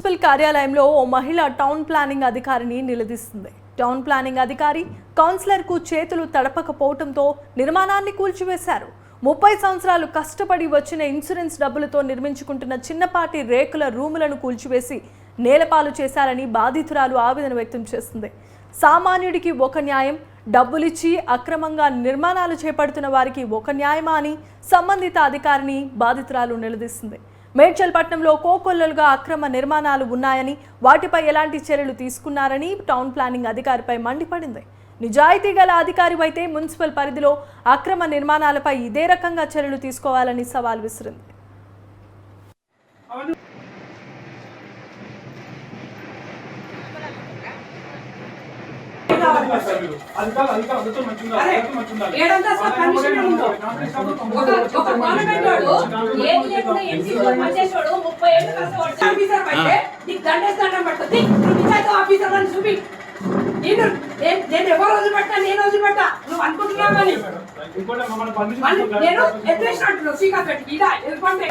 Municipal కార్యాలయంలో ఓ మహిళ town planning అధికారిని నిలదీస్తుంది. టౌన్ ప్లానింగ్ అధికారి కౌన్సిలర్కు చేతులు తడపకపోవడంతో నిర్మాణాన్ని కూల్చివేశారు. 30 సంవత్సరాలు కష్టపడి వచ్చిన ఇన్సూరెన్స్ డబ్బులతో నిర్మించుకుంటున్న చిన్నపాటి రేకుల రూములను కూల్చివేసి నేలపాలు చేశారని బాధితురాలు ఆవేదన వ్యక్తం చేస్తుంది. సామాన్యుడికి ఒక న్యాయం, డబ్బులిచ్చి అక్రమంగా నిర్మాణాలు చేపడుతున్న వారికి ఒక న్యాయమా అని సంబంధిత అధికారిని బాధితురాలు నిలదీస్తుంది. మేడ్చల్ పట్టణంలో కోకొల్లలుగా అక్రమ నిర్మాణాలు ఉన్నాయని, వాటిపై ఎలాంటి చర్యలు తీసుకున్నారని టౌన్ ప్లానింగ్ అధికారిపై మండిపడింది. నిజాయితీ గల అధికారి అయితే మున్సిపల్ పరిధిలో అక్రమ నిర్మాణాలపై ఇదే రకంగా చర్యలు తీసుకోవాలని సవాల్ విసిరింది. నేను ఎవరు వదిలిపెట్టా, నేను వదిలిపెట్టా, నువ్వు అనుకుంటున్నావు కానీ నేను ఎత్తువేసినట్టు శ్రీకాంత్ పెట్టి ఇలా వెళ్ళిపోతే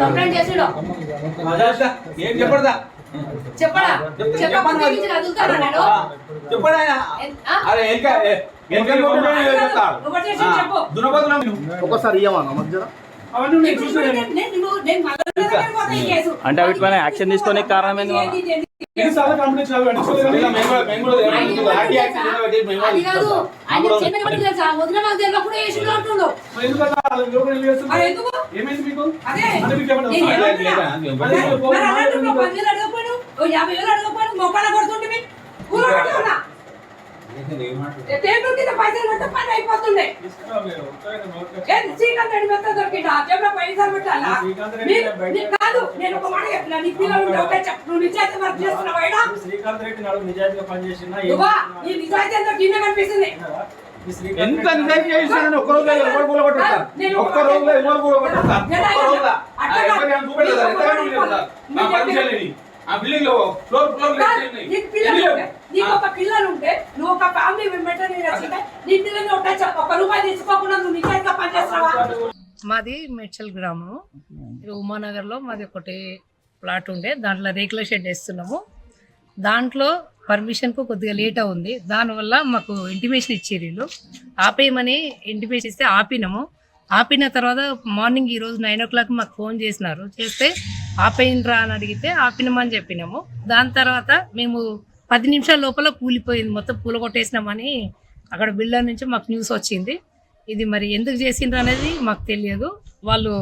కంప్లైంట్ చేసిడు చెప్పడా చెప్పకుండా చదువుతాను నేను ఒకసారి అంటే వీటిపైన యాక్షన్ తీసుకునే కారణం ఏంది? పైసలు పెట్ట పని అయిపోతుండే శ్రీకాంత్ రెడ్డి పెద్ద దొరికిందా చెప్పిన పైసలు పెట్టాలా కాదు. నేను ఒక మాట చెప్పిన, నీ పిల్లలు నువ్వు నిజాయితీ వర్క్ చేస్తున్నావు. శ్రీకాంత్ రెడ్డి నాడు నిజాయితీగా పనిచేసిన నీ నిజాయితీ అంతా గిన్నె కనిపిస్తుంది. ఎంత నిజాయితీ చేసినా ఒక్క రోజులో ఎవరు కూలగొట్టారు? ఒక్క రోజులో ఎవరు కూలగొట్టారు? పిల్లలు ఉంటే నువ్వు ఒక ఫ్యామిలీ నీ పిల్లలు ఒక రూపాయి తీసుకోకుండా నువ్వు నిజాయితీగా పనిచేస్తున్నావా? మాది మేడ్చల్ గ్రామం, ఉమానగర్లో మాది ఒకటి ప్లాట్ ఉండే, దాంట్లో రేకుల షెడ్ వేస్తున్నాము. దాంట్లో పర్మిషన్కు కొద్దిగా లేట్ ఉంది. దానివల్ల మాకు ఇంటిమేషన్ ఇచ్చారు, వీళ్ళు ఆపేయమని ఇంటిమేషన్ ఇస్తే ఆపినాము. ఆపిన తర్వాత మార్నింగ్ ఈరోజు 9 o'clock మాకు ఫోన్ చేసినారు. చేస్తే ఆపేయండిరా అని అడిగితే ఆపినామని చెప్పినాము. దాని తర్వాత మేము 10 నిమిషాల లోపల కూలిపోయింది, మొత్తం కూలగొట్టేసినామని అక్కడ బిల్డర్ నుంచి మాకు న్యూస్ వచ్చింది. ఇది మరి ఎందుకు చేసిండ్రు అనేది మాకు తెలియదు. వాళ్ళు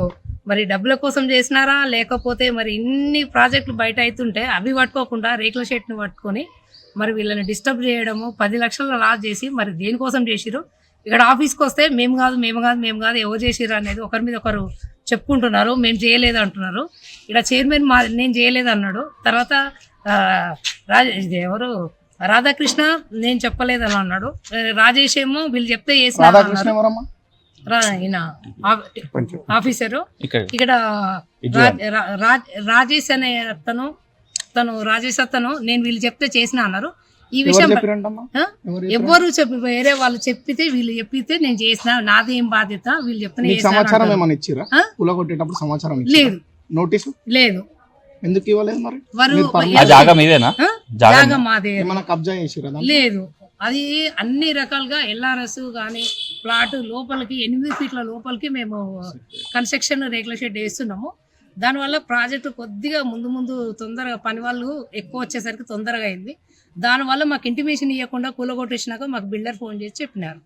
మరి డబ్బుల కోసం చేసినారా లేకపోతే మరి ఇన్ని ప్రాజెక్టులు బయట అవుతుంటే అవి పట్టుకోకుండా రేకుల షెడ్ని పట్టుకొని మరి వీళ్ళని డిస్టర్బ్ చేయడము, 10 లక్షల లాస్ చేసి మరి దేనికోసం చేసిరు. ఇక్కడ ఆఫీస్కి వస్తే మేము కాదు ఎవరు చేసిరు అనేది ఒకరి మీద ఒకరు చెప్పుకుంటున్నారు. మేము చేయలేదు అంటున్నారు. ఇక్కడ చైర్మన్ నేను చేయలేదు అన్నాడు. తర్వాత ఎవరు రాధాకృష్ణ నేను చెప్పలేదు అని అన్నాడు. రాజేష్ ఏమో వీళ్ళు చెప్తే ఈయన ఆఫీసరు. ఇక్కడ రాజేష్ అనే తను రాజేష్ అతను నేను వీళ్ళు చెప్తే చేసిన అన్నారు. ఈ విషయం ఎవరు చెప్పి వేరే వాళ్ళు చెప్పితే వీళ్ళు చెప్పితే నేను చేసిన, నాది ఏం బాధ్యత, వీళ్ళు చెప్తే లేదు నోటీసు లేదు. ఎందుకు ఇవ్వలేదు మరి? జాగా మాదే లేదు. అది అన్ని రకాలుగా ఎల్ఆర్ఎస్ కానీ ప్లాట్ లోపలికి 8 ఫీట్ల లోపలికి మేము కన్స్ట్రక్షన్ రేకుల షెడ్ వేస్తున్నాము. దానివల్ల ప్రాజెక్టు కొద్దిగా ముందు తొందరగా పని వాళ్ళు ఎక్కువ వచ్చేసరికి తొందరగా అయింది. దానివల్ల మాకు ఇంటిమేషన్ ఇవ్వకుండా కూలగొట్టేసినాక మాకు బిల్డర్ ఫోన్ చేసి చెప్పినారు.